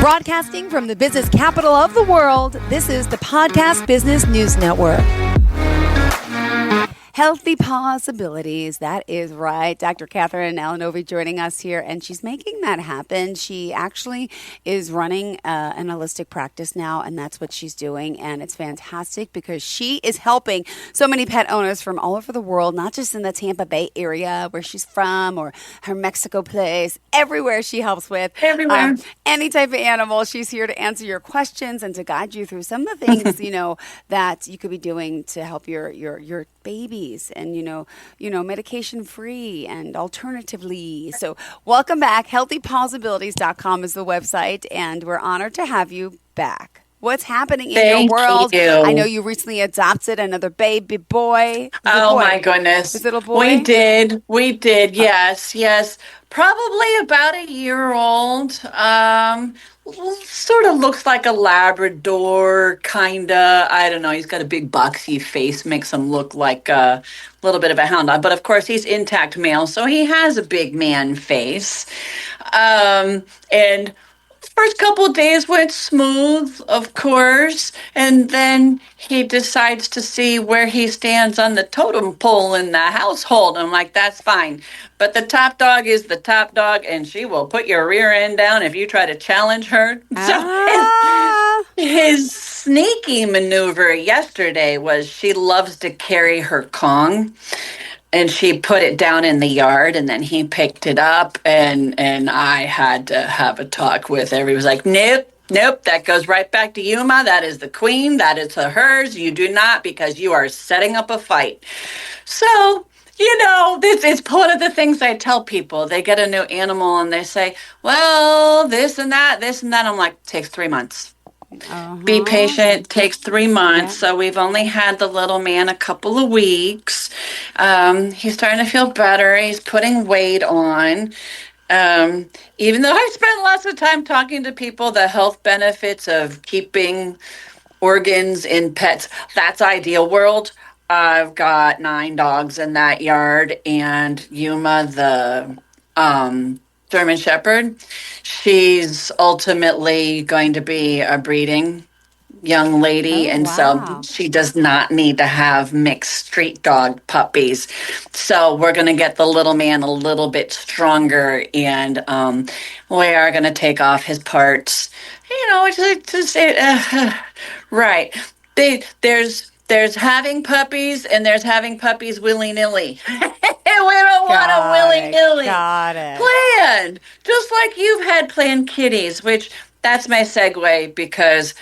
Broadcasting from the business capital of the world, this is the Podcast Business News Network. Healthy PAWSibilities. That is right. Dr. Catherine Alinovi joining us here, and she's making that happen. She actually is running an holistic practice now, and that's what she's doing. And it's fantastic because she is helping so many pet owners from all over the world, not just in the Tampa Bay area where she's from or her Mexico place. Everywhere she helps with. Everywhere. Any type of animal. She's here to answer your questions and to guide you through some of the things, that you could be doing to help your babies and, medication free and alternatively. So welcome back. HealthyPAWSibilities.com is the website, and we're honored to have you back. What's happening in your world? You. I know you recently adopted another baby boy. My goodness. Is it a boy? We did. Yes. Probably about a year old. Sort of looks like a Labrador, kinda. I don't know. He's got a big boxy face, makes him look like a little bit of a hound dog. But of course, he's intact male, so he has a big man face. And first couple of days went smooth, of course, and then he decides to see where he stands on the totem pole in the household. I'm like, that's fine. But the top dog is the top dog, and she will put your rear end down if you try to challenge her. So his sneaky maneuver yesterday was she loves to carry her Kong. And she put it down in the yard, and then he picked it up, and I had to have a talk with her. He was like, nope, that goes right back to Yuma. That is the queen. That is hers. You do not, because you are setting up a fight. So, this is one of the things I tell people. They get a new animal, and they say, well, this and that. I'm like, takes 3 months. Be patient. Takes 3 months. So we've only had the little man a couple of weeks. He's starting to feel better. He's putting weight on. Even though I spent lots of time talking to people, the health benefits of keeping organs in pets, that's ideal world. I've got 9 dogs in that yard, and Yuma, the German Shepherd, she's ultimately going to be a breeding young lady, so she does not need to have mixed street dog puppies. So we're going to get the little man a little bit stronger, and we are going to take off his parts. Right. There's having puppies, and there's having puppies willy-nilly. We don't want a willy-nilly planned. Just like you've had planned kitties, which that's my segue, because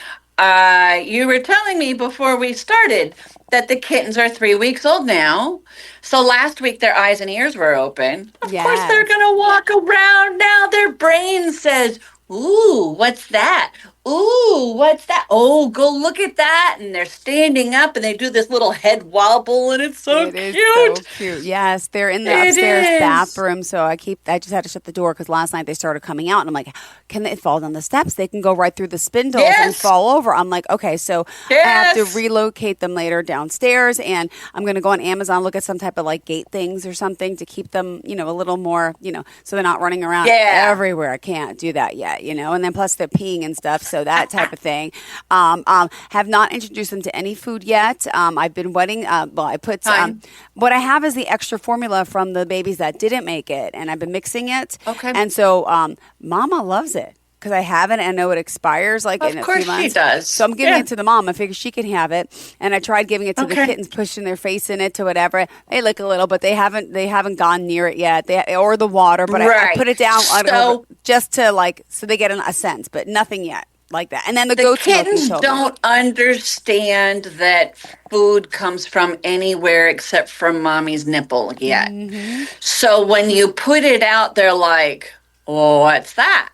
you were telling me before we started that the kittens are 3 weeks old now. So last week their eyes and ears were open. Of course they're going to walk around now. Their brain says, ooh, what's that? Ooh, what's that? Oh, go look at that. And they're standing up, and they do this little head wobble, and it's so cute. It is so cute. Yes, they're in the upstairs bathroom, so I just had to shut the door because last night they started coming out, and I'm like, can they fall down the steps? They can go right through the spindles and fall over. I'm like, okay, so I have to relocate them later downstairs, and I'm going to go on Amazon, look at some type of like gate things or something to keep them, a little more, so they're not running around everywhere. I can't do that yet, and then plus they're peeing and stuff, so that type of thing. Have not introduced them to any food yet. I've been wetting. I put what I have is the extra formula from the babies that didn't make it, and I've been mixing it. Okay. And so Mama loves it because I have it and I know it expires in a few months. Of course she does. So I'm giving it to the mom. I figure she can have it. And I tried giving it to the kittens, pushing their face in it to whatever. They lick a little, but they haven't gone near it yet. Or the water, but I put it down just to so they get a sense, but nothing yet. Like that. And then the kittens don't understand that food comes from anywhere except from mommy's nipple yet. Mm-hmm. So when you put it out, they're like, oh, what's that?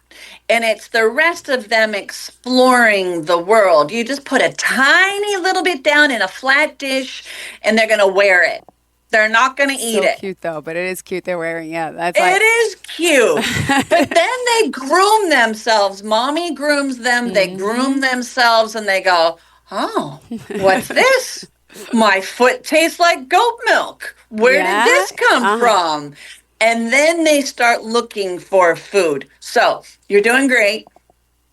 And it's the rest of them exploring the world. You just put a tiny little bit down in a flat dish, and they're going to wear it. They're not going to eat it. So cute, though, but it is cute they're wearing it. It is cute. But then they groom themselves. Mommy grooms them. Mm-hmm. They groom themselves, and they go, oh, what's this? My foot tastes like goat milk. Where did Yeah. this come from? And then they start looking for food. So you're doing great.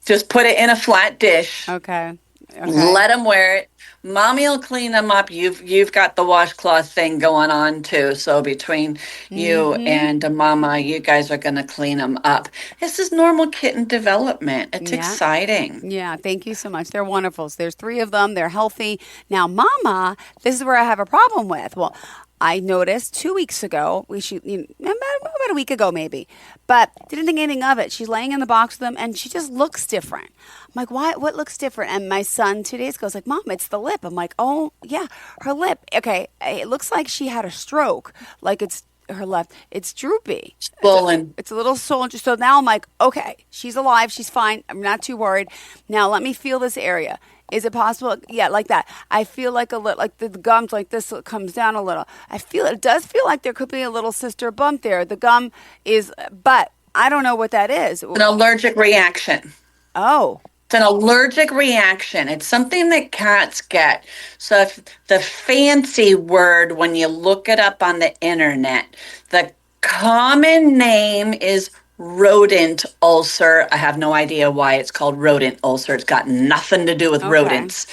Just put it in a flat dish. Okay. Okay. Let them wear it. Mommy will clean them up. You've got the washcloth thing going on too. So between you Mm-hmm. and Mama, you guys are going to clean them up. This is normal kitten development. It's Yeah. exciting. Yeah, thank you so much. They're wonderful. So there's three of them. They're healthy. Now, Mama, this is where I have a problem with. Well, I noticed 2 weeks ago, about a week ago maybe, but didn't think anything of it. She's laying in the box with them, and she just looks different. I'm like, why? What looks different? And my son 2 days ago was like, Mom, it's the lip. I'm like, oh yeah, her lip. Okay, it looks like she had a stroke. Like it's her left. It's droopy. Swollen. It's a little soldier. So now I'm like, okay, she's alive. She's fine. I'm not too worried. Now let me feel this area. Is it possible? Yeah, like that. I feel like a little, like the gums, like this comes down a little. I feel it does feel like there could be a little sister bump there. The gum is, but I don't know what that is. An allergic reaction. Oh, It's an allergic reaction. It's something that cats get. So if the fancy word, when you look it up on the internet, the common name is rodent ulcer. I have no idea why it's called rodent ulcer. It's got nothing to do with okay. rodents.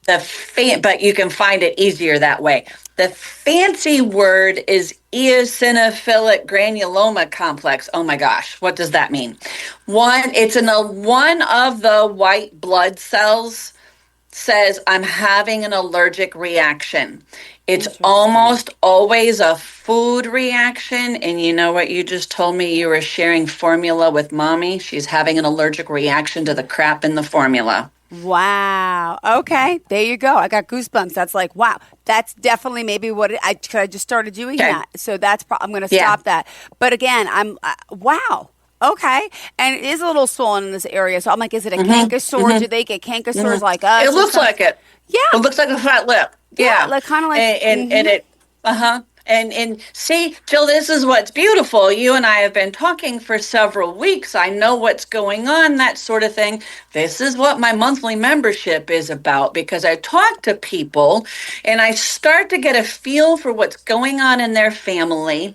But you can find it easier that way. The fancy word is eosinophilic granuloma complex. Oh my gosh, what does that mean? It's in one of the white blood cells says I'm having an allergic reaction. It's Interesting. almost always a food reaction. And you know what you just told me? You were sharing formula with mommy. She's having an allergic reaction to the crap in the formula. Wow. Okay. There you go. I got goosebumps. That's like, wow. That's definitely maybe what I just started doing Okay. that. So I'm going to Yeah. stop that. But again, wow. Okay. And it is a little swollen in this area. So I'm like, is it a canker sore? Do they get canker sores like It us or looks something? like it. It Yeah. looks like a fat lip. Yeah. Yeah. Like kind of like, And it uh-huh. And see, Jill, this is what's beautiful. You and I have been talking for several weeks. I know what's going on, that sort of thing. This is what my monthly membership is about because I talk to people and I start to get a feel for what's going on in their family.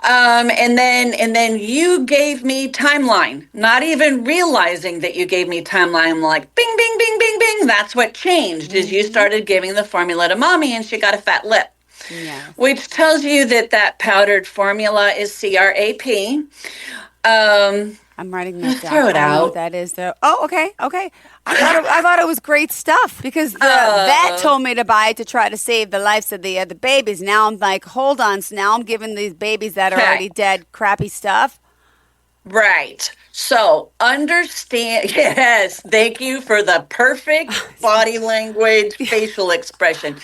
And then you gave me timeline, not even realizing that you gave me timeline. I'm like, bing, bing, bing, bing, bing. That's what changed is you started giving the formula to mommy and she got a fat lip, yes. which tells you that that powdered formula is CRAP. Um, I'm writing that just down. throw it I don't know what out. that is though. Oh, okay, okay. I thought it was great stuff because the vet Uh, told me to buy it to try to save the lives of the other babies. Now I'm like, hold on. So now I'm giving these babies that are okay. already dead crappy stuff. Right. So understand, yes, thank you for the perfect body language, facial expression.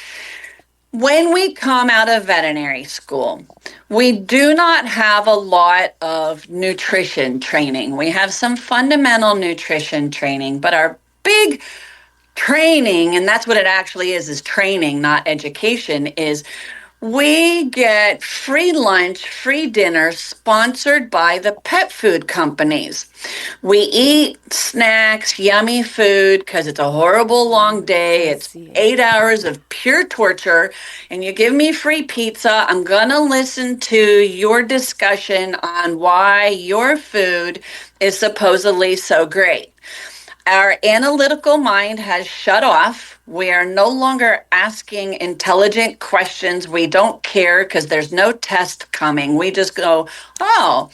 When we come out of veterinary school, we do not have a lot of nutrition training. We have some fundamental nutrition training, but our big training, and that's what it actually is training, not education, is we get free lunch, free dinner sponsored by the pet food companies. We eat snacks, yummy food, because it's a horrible long day. I It's see it. 8 hours of pure torture. And you give me free pizza. I'm going to listen to your discussion on why your food is supposedly so great. Our analytical mind has shut off. We are no longer asking intelligent questions. We don't care because there's no test coming. We just go, oh,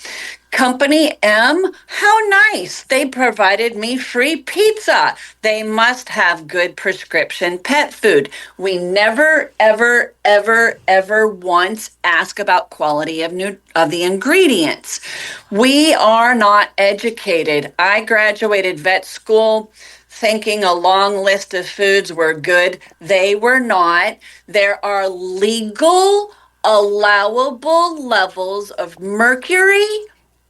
Company M, how nice. They provided me free pizza. They must have good prescription pet food. We never, ever, ever, ever once ask about quality of the ingredients. We are not educated. I graduated vet school thinking a long list of foods were good. They were not. There are legal, allowable levels of mercury,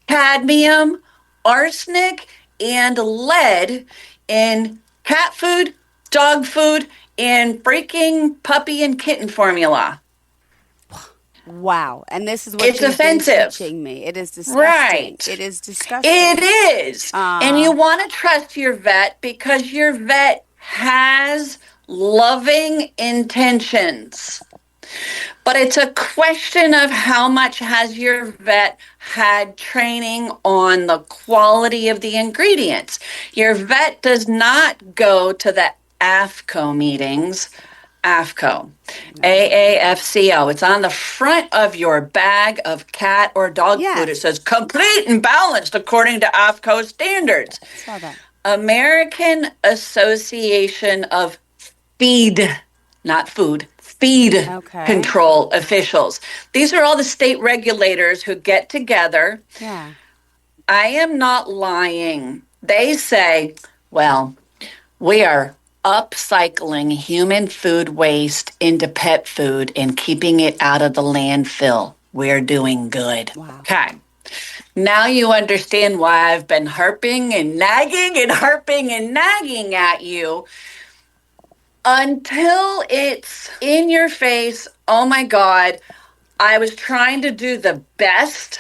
cadmium, arsenic, and lead in cat food, dog food, and freaking puppy and kitten formula. Wow. And this is what It's you've been offensive. teaching me. It is disgusting. Right. It is disgusting. It is. And you Uh, want to trust your vet because your vet has loving intentions. But it's a question of how much has your vet had training on the quality of the ingredients. Your vet does not go to the AAFCO meetings. AAFCO, AAFCO. It's on the front of your bag of cat or dog food. It says complete and balanced according to AAFCO standards. Saw that. American Association of Feed, not food, feed control officials. These are all the state regulators who get together. Yeah. I am not lying. They say, well, we are upcycling human food waste into pet food and keeping it out of the landfill. We're doing good. Wow. Okay. Now you understand why I've been harping and nagging and harping and nagging at you until it's in your face. Oh my God, I was trying to do the best.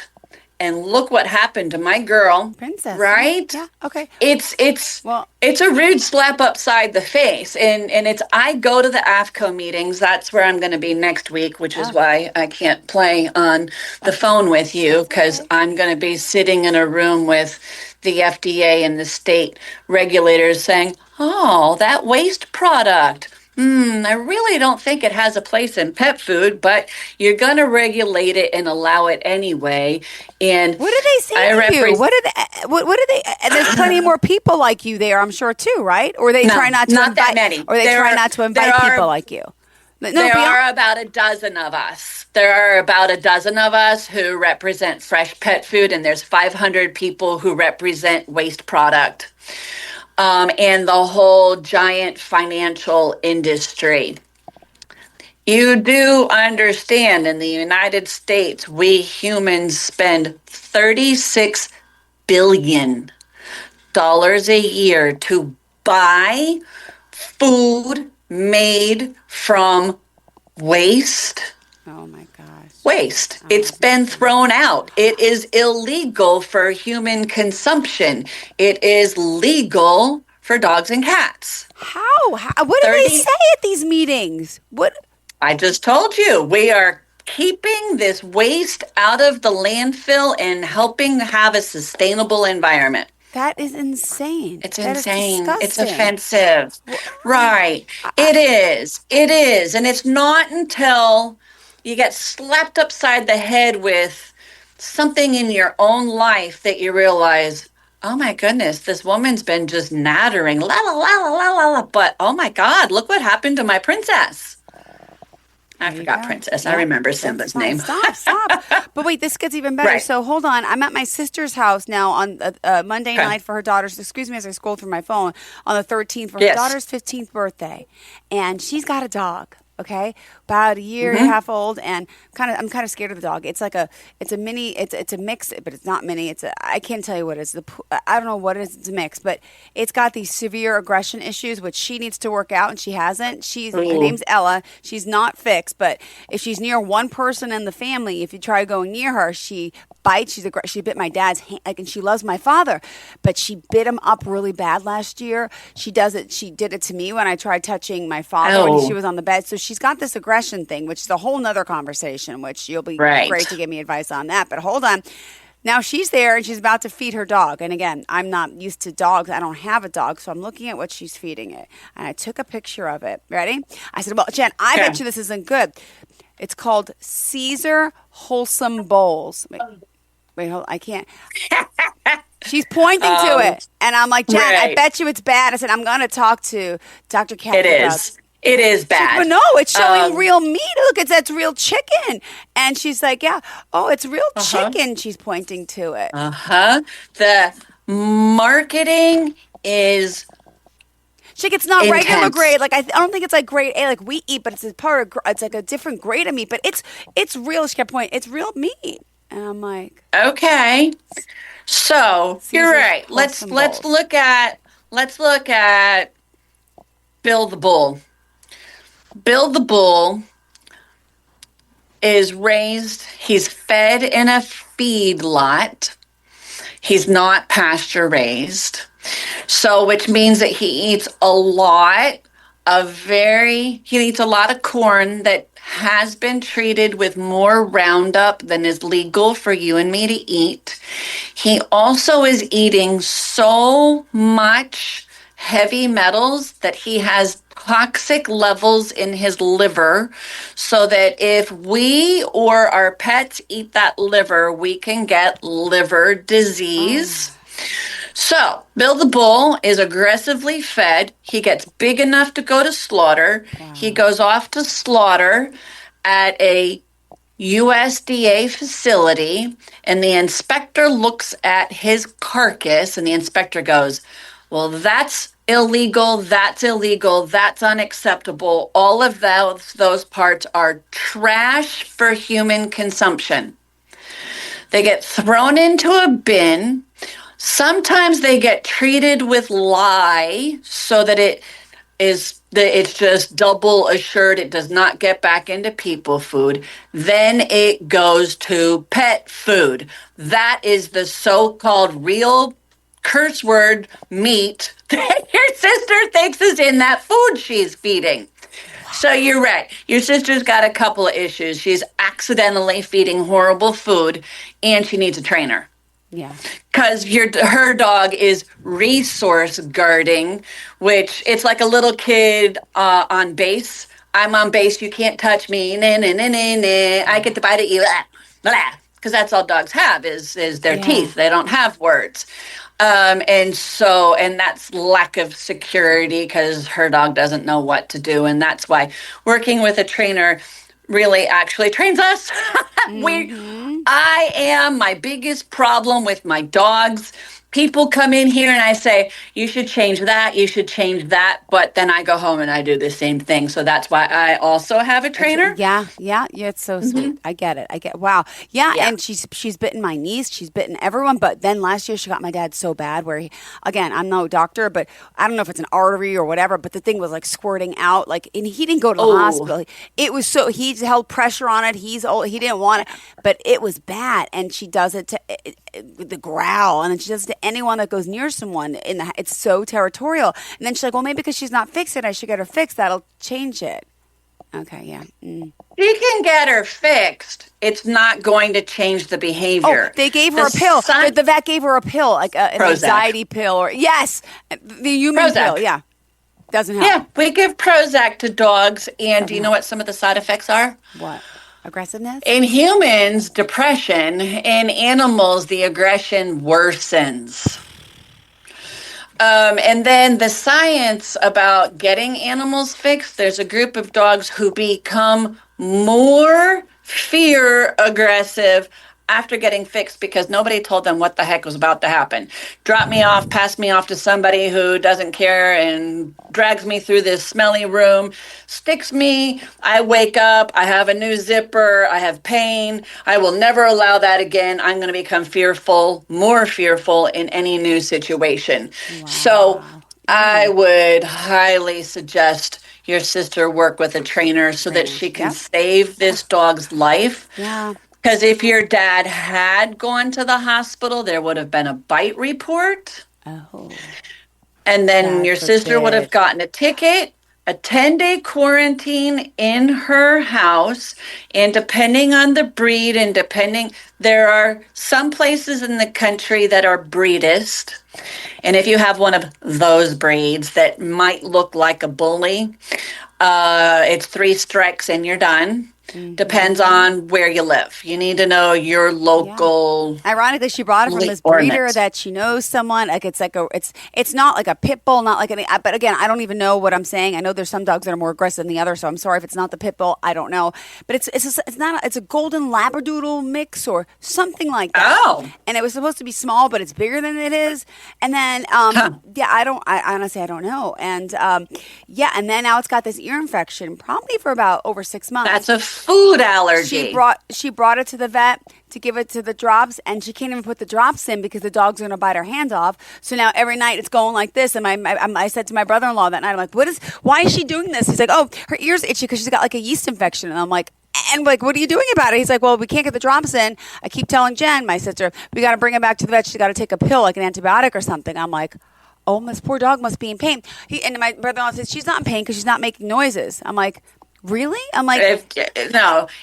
And look what happened to my girl. Princess. Right? Yeah. Okay. It's a rude slap upside the face. And I go to the AAFCO meetings. That's where I'm going to be next week, which is why I can't play on the phone with you, because I'm going to be sitting in a room with the FDA and the state regulators saying, oh, that waste product. I really don't think it has a place in pet food, but you're going to regulate it and allow it anyway. And what do they say to you? What do they? And there's plenty more people like you there, I'm sure too, right? Or they try not to invite that many. Or they try not to invite people like you. There are about a dozen of us. There are about a dozen of us who represent fresh pet food, and there's 500 people who represent waste product. And the whole giant financial industry. You do understand in the United States, we humans spend $36 billion a year to buy food made from waste. Oh my gosh. Waste. It's been thrown out. It is illegal for human consumption. It is legal for dogs and cats. How? What do they say at these meetings? What? I just told you. We are keeping this waste out of the landfill and helping have a sustainable environment. That is insane. It's insane. It's offensive. Right. It is. It is. And it's not until you get slapped upside the head with something in your own life that you realize, oh my goodness, this woman's been just nattering, la la la la la la la. But oh my God, look what happened to my princess. I forgot Princess. Yeah. I remember Simba's name. Stop. But wait, this gets even better. Right. So hold on. I'm at my sister's house now on Monday night for her daughter's, excuse me as I scroll through my phone, on the 13th for her daughter's 15th birthday. And she's got a dog. Okay, about a year and a half old, and I'm kind of scared of the dog. It's like it's a mix, but it's not mini. I can't tell you what it is. I don't know what it is. It's a mix, but it's got these severe aggression issues, which she needs to work out, and she hasn't. Her name's Ella. She's not fixed, but if she's near one person in the family, if you try going near her, she bites. She bit my dad's hand, and she loves my father, but she bit him up really bad last year. She did it to me when I tried touching my father when she was on the bed. So she's got this aggression thing, which is a whole nother conversation, which you'll be great to give me advice on that. But hold on. Now she's there and she's about to feed her dog. And again, I'm not used to dogs. I don't have a dog. So I'm looking at what she's feeding it. And I took a picture of it. Ready? I said, well, Jen, I bet you this isn't good. It's called Caesar Wholesome Bowls. Wait, hold on. I can't. She's pointing to it. And I'm like, Jen, I bet you it's bad. I said, I'm going to talk to Dr. Cathy about it. It is bad. But no, it's showing real meat. Look, that's real chicken. And she's like, yeah, it's real chicken. She's pointing to it. The marketing is it's not intense. Regular grade. Like I don't think it's like grade A, like we eat, but it's a part of. It's like a different grade of meat. But it's real. She kept pointing. It's real meat. And I'm like, okay. So you're right. Let's look at Bill the Bull. Bill the Bull is raised, he's fed in a feedlot. He's not pasture raised. So, which means that he eats a lot He eats a lot of corn that has been treated with more Roundup than is legal for you and me to eat. He also is eating so much heavy metals that he has toxic levels in his liver, so that if we or our pets eat that liver, we can get liver disease. Oh, So, Bill the Bull is aggressively fed. He gets big enough to go to slaughter. He wow. goes off to slaughter at a USDA facility, and the inspector looks at his carcass, and the inspector goes, well, that's illegal, that's unacceptable. All of those parts are trash for human consumption. They get thrown into a bin. Sometimes they get treated with lye so that it's just double assured it does not get back into people food. Then it goes to pet food. That is the so-called real curse word meat that your sister thinks is in that food she's feeding. So you're right. Your sister's got a couple of issues. She's accidentally feeding horrible food, and she needs a trainer. Yeah. Because her dog is resource guarding, which it's like a little kid on base. I'm on base. You can't touch me. Nah, nah, nah, nah, nah. I get to bite at you. Because that's all dogs have is their Yeah. teeth. They don't have words. And that's lack of security because her dog doesn't know what to do. And that's why working with a trainer really actually trains us. Mm-hmm. I am my biggest problem with my dogs. People come in here and I say, you should change that, you should change that. But then I go home and I do the same thing. So that's why I also have a trainer. Yeah. It's so sweet. I get it. Wow. Yeah, Yeah. and she's bitten my niece. She's bitten everyone. But then last year she got my dad so bad where again, I'm no doctor, but I don't know if it's an artery or whatever. But the thing was like squirting out, and he didn't go to the hospital. It was he held pressure on it. He's old. He didn't want it, but it was bad. And she does it to the growl, and then she does it to anyone that goes near someone. It's so territorial. And then she's like, well, maybe because she's not fixed it, I should get her fixed. That'll change it. Okay, yeah. She can get her fixed. It's not going to change the behavior. Oh, they gave her a pill. The vet gave her a pill, like an anxiety pill, or yes, the human pill. Yeah, doesn't help. Yeah, we give Prozac to dogs, and do you know what some of the side effects are? What? Aggressiveness? In humans, depression. In animals, the aggression worsens. And then the science about getting animals fixed, there's a group of dogs who become more fear aggressive after getting fixed because nobody told them what the heck was about to happen. Drop me off, pass me off to somebody who doesn't care and drags me through this smelly room, sticks me, I wake up, I have a new zipper, I have pain. I will never allow that again. I'm going to become fearful, more fearful in any new situation. Wow. So I would highly suggest your sister work with a trainer so that she can save this dog's life. Yeah. Because if your dad had gone to the hospital, there would have been a bite report. Oh. And then your sister would have gotten a ticket, a 10-day quarantine in her house. And depending on the breed and there are some places in the country that are breedist. And if you have one of those breeds that might look like a bully, it's 3 strikes and you're done. Mm-hmm. Depends on where you live. You need to know your local. Yeah. Ironically, she brought it from this breeder that she knows someone. Like it's not like a pit bull, not like any. But again, I don't even know what I'm saying. I know there's some dogs that are more aggressive than the other, so I'm sorry if it's not the pit bull. I don't know, but it's a golden labradoodle mix or something like that. Oh, and it was supposed to be small, but it's bigger than it is. And then I honestly I don't know. And and then now it's got this ear infection, probably for about over 6 months. That's a food allergy. She brought it to the vet to give it to the drops, and she can't even put the drops in because the dog's going to bite her hand off. So now every night it's going like this. And I said to my brother-in-law that night, I'm like, why is she doing this? He's like, oh, her ear's itchy because she's got like a yeast infection. And I'm like, what are you doing about it? He's like, well, we can't get the drops in. I keep telling Jen, my sister, we got to bring it back to the vet. She's got to take a pill, like an antibiotic or something. I'm like, oh, this poor dog must be in pain. And my brother-in-law says, she's not in pain because she's not making noises. I'm like, really? I'm like,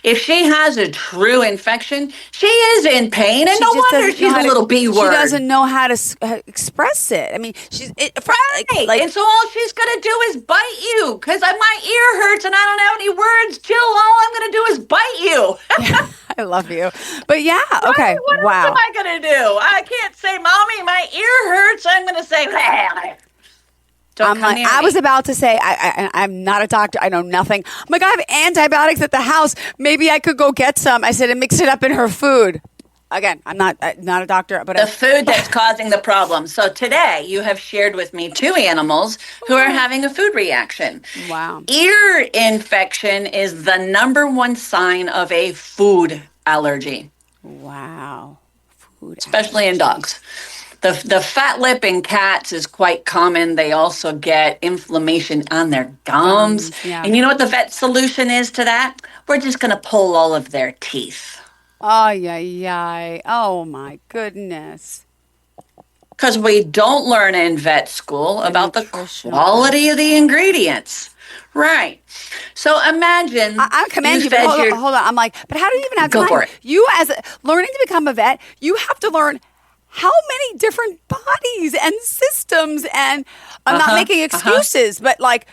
if she has a true infection, she is in pain, and she no just wonder doesn't know she's how a to, little B word. she doesn't know how to express it. I mean, Right. And so all she's going to do is bite you because my ear hurts and I don't have any words. Jill, all I'm going to do is bite you. Yeah, I love you. But yeah, Right? okay. What else am I going to do? I can't say, Mommy, my ear hurts. I'm going to say, don't come near me. I was about to say, I'm not a doctor. I know nothing. I'm like, I have antibiotics at the house. Maybe I could go get some. I said, and mix it up in her food. Again, I'm not a doctor, but the food that's causing the problem. So today you have shared with me 2 animals who are having a food reaction. Wow. Ear infection is the number 1 sign of a food allergy. Wow. Food especially allergy. In dogs. The fat lip in cats is quite common. They also get inflammation on their gums. Yeah. And you know what the vet solution is to that? We're just going to pull all of their teeth. Oh my goodness. Because we don't learn in vet school about the quality of the ingredients. Right. So imagine. I commend you, but hold on. I'm like, but how do you even have time? Go for it. You, as learning to become a vet, you have to learn how many different bodies and systems, and I'm not making excuses, but like,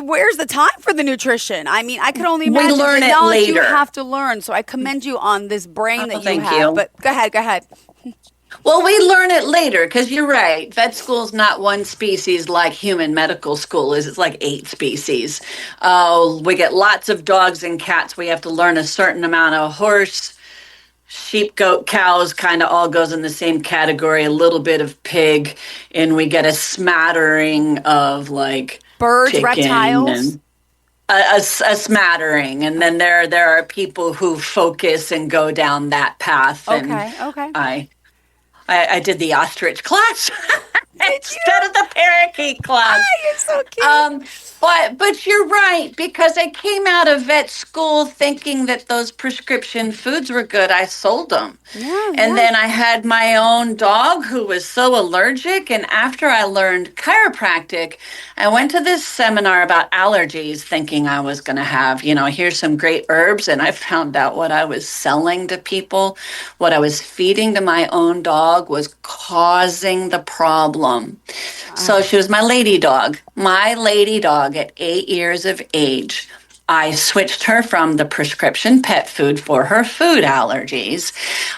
where's the time for the nutrition? I mean, I could only imagine we learn the it knowledge later. You have to learn. So I commend you on this brain that you have. You. But go ahead. Well, we learn it later because you're right. Vet school's not one species like human medical school is. It's like 8 species. We get lots of dogs and cats. We have to learn a certain amount of horse, sheep, goat, cows, kind of all goes in the same category, a little bit of pig, and we get a smattering of like birds, reptiles. A smattering, and then there are people who focus and go down that path. Okay. I did the ostrich class instead of the parakeet class. Oh, you're so cute. But you're right, because I came out of vet school thinking that those prescription foods were good. I sold them. And then I had my own dog who was so allergic. And after I learned chiropractic, I went to this seminar about allergies thinking I was going to have, here's some great herbs. And I found out what I was selling to people, what I was feeding to my own dog was causing the problem. So she was my lady dog. My lady dog at 8 years of age. I switched her from the prescription pet food for her food allergies.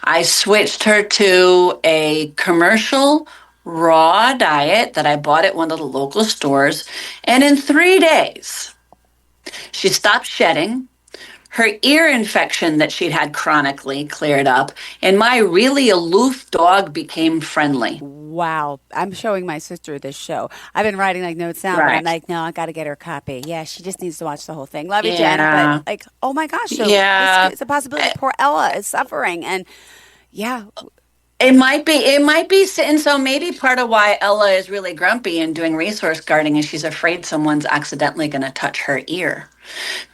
I switched her to a commercial raw diet that I bought at one of the local stores. And in 3 days, she stopped shedding. Her ear infection that she'd had chronically cleared up, and my really aloof dog became friendly. Wow. I'm showing my sister this show. I've been writing like notes down, but I'm like, no, I got to get her a copy. Yeah, she just needs to watch the whole thing. Love you, Jen. But like, oh my gosh. So it's a possibility. Poor Ella is suffering. And yeah. It might be, and so maybe part of why Ella is really grumpy and doing resource guarding is she's afraid someone's accidentally going to touch her ear.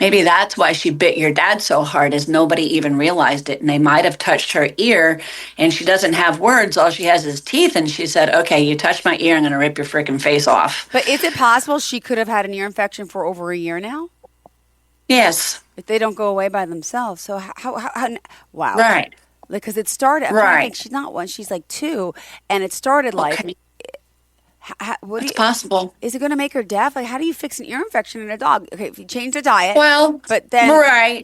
Maybe that's why she bit your dad so hard, is nobody even realized it, and they might have touched her ear, and she doesn't have words. All she has is teeth, and she said, "Okay, you touched my ear, I'm going to rip your freaking face off." But is it possible she could have had an ear infection for over a year now? Yes. If they don't go away by themselves, so how wow, right? Because it started. I think she's not 1; she's like 2, and it started like. It's possible. Is it going to make her deaf? Like, how do you fix an ear infection in a dog? Okay, if you change the diet. Well, but then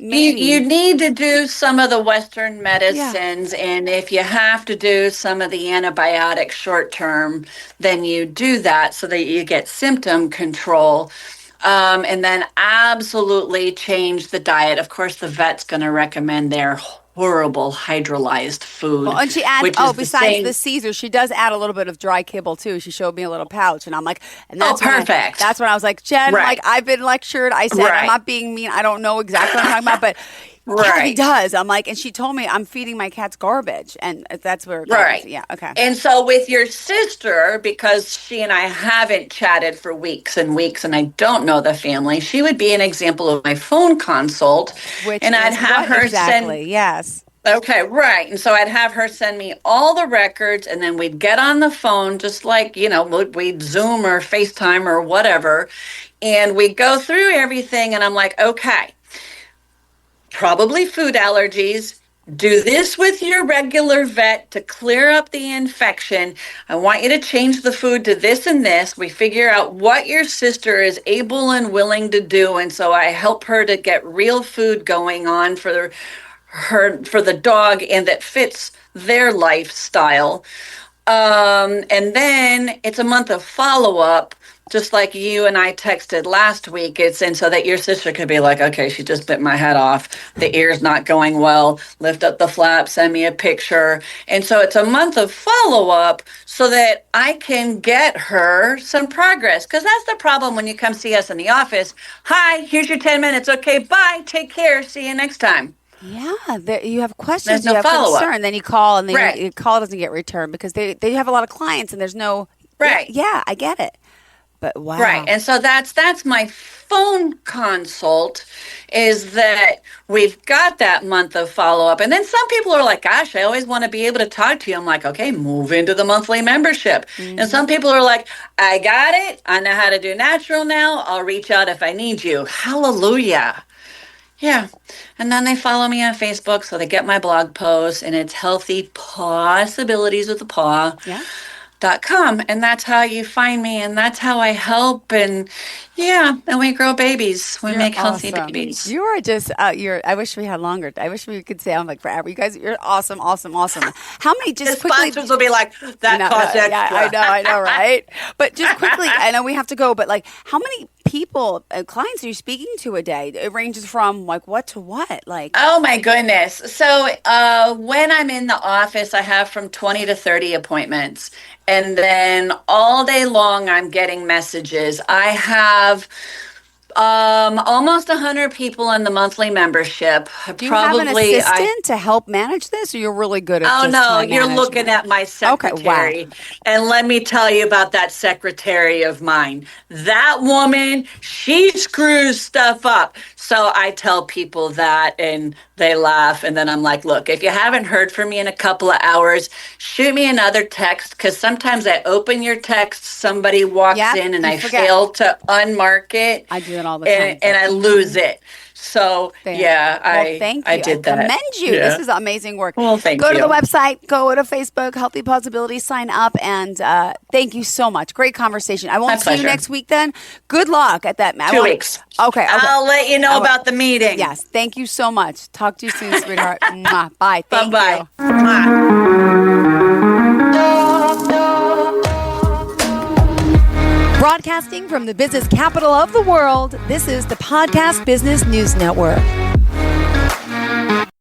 maybe you need to do some of the Western medicines, and if you have to do some of the antibiotics short term, then you do that so that you get symptom control. And then absolutely change the diet. Of course, the vet's going to recommend their horrible hydrolyzed food. Well, and she adds, besides the Caesar, she does add a little bit of dry kibble too. She showed me a little pouch, and I'm like, and that's perfect. That's when I was like, Jen, like I've been lectured. I said, I'm not being mean. I don't know exactly what I'm talking about, but Cathy does. I'm like, and she told me I'm feeding my cats garbage, and that's where yeah, okay. And so with your sister, because she and I haven't chatted for weeks and weeks, and I don't know the family, she would be an example of my phone consult, which and I'd have her send. Yes. Okay, right. And so I'd have her send me all the records, and then we'd get on the phone, just like, we'd Zoom or FaceTime or whatever, and we'd go through everything. And I'm like, okay, probably food allergies. Do this with your regular vet to clear up the infection. I want you to change the food to this and this. We figure out what your sister is able and willing to do. And so I help her to get real food going on for the dog and that fits their lifestyle. And then it's a month of follow up, just like you and I texted last week. And so that your sister could be like, okay, she just bit my head off. The ear's not going well. Lift up the flap, send me a picture. And so it's a month of follow up so that I can get her some progress. Because that's the problem when you come see us in the office. Hi, here's your 10 minutes. Okay, bye. Take care. See you next time. Yeah, you have questions, There's no you have follow-up. concern, then you call and Right. your call doesn't get returned because they have a lot of clients and there's no Right. Yeah, I get it. But wow. Right. And so that's my phone consult, is that we've got that month of follow-up. And then some people are like, gosh, I always want to be able to talk to you. I'm like, okay, move into the monthly membership. Mm-hmm. And some people are like, I got it. I know how to do natural now. I'll reach out if I need you. Hallelujah. Yeah. And then they follow me on Facebook, so they get my blog post, and it's Healthy PAWSibilities with a paw. Yeah. .com, and that's how you find me, and that's how I help. And and we grow babies. We make healthy babies. You are just I wish we had longer. I wish we could sound like forever. You guys, you're awesome. How many The just quickly sponsors will be like, that costs extra. Yeah, I know, right? But just quickly, I know we have to go, but like how many people, clients are you speaking to a day? It ranges from like what to what? Like, oh my goodness. So when I'm in the office, I have from 20 to 30 appointments. And then all day long, I'm getting messages. I have almost 100 people in the monthly membership. do you have an assistant to help manage this, or you're really good at just time you're management? looking at my secretary. Okay, wow. And let me tell you about that secretary of mine. That woman, she screws stuff up. So I tell people that, and they laugh. And then I'm like, look, if you haven't heard from me in a couple of hours, shoot me another text, because sometimes I open your text, somebody walks in, and I fail to unmark it. I do it all the time. And I lose it. So, thank you. I did that. I commend you. Yeah. This is amazing work. Well, thank you. Go you. to the website, go to Facebook, Healthy PAWSibilities, sign up, and thank you so much. Great conversation. I won't see you next week then. Good luck at that. 2 weeks. Okay. I'll let you know about the meeting. Yes. Thank you so much. Talk to you soon, sweetheart. Mwah. Bye. Thank Bye-bye. you. Broadcasting from the business capital of the world, this is the Podcast Business News Network.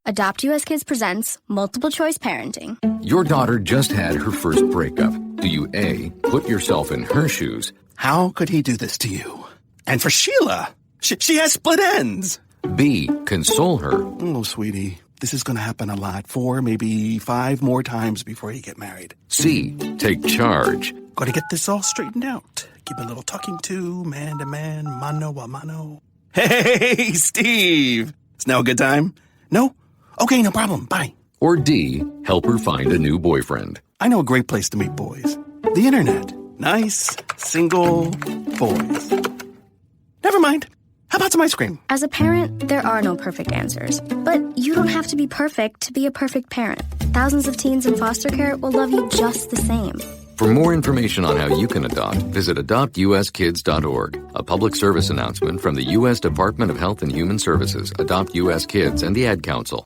Adopt US Kids presents Multiple Choice Parenting. Your daughter just had her first breakup. Do you A, put yourself in her shoes? How could he do this to you? And for Sheila, she has split ends. B, console her. Oh, sweetie, this is going to happen a lot. 4, maybe 5 more times before you get married. C, take charge. Got to get this all straightened out. Give a little talking to, man to man, mano a mano. Hey, Steve! Is now a good time? No? Okay, no problem. Bye. Or D, help her find a new boyfriend. I know a great place to meet boys. The internet. Nice, single boys. Never mind. How about some ice cream? As a parent, there are no perfect answers. But you don't have to be perfect to be a perfect parent. Thousands of teens in foster care will love you just the same. For more information on how you can adopt, visit adoptuskids.org. A public service announcement from the U.S. Department of Health and Human Services, Adopt U.S. Kids, and the Ad Council.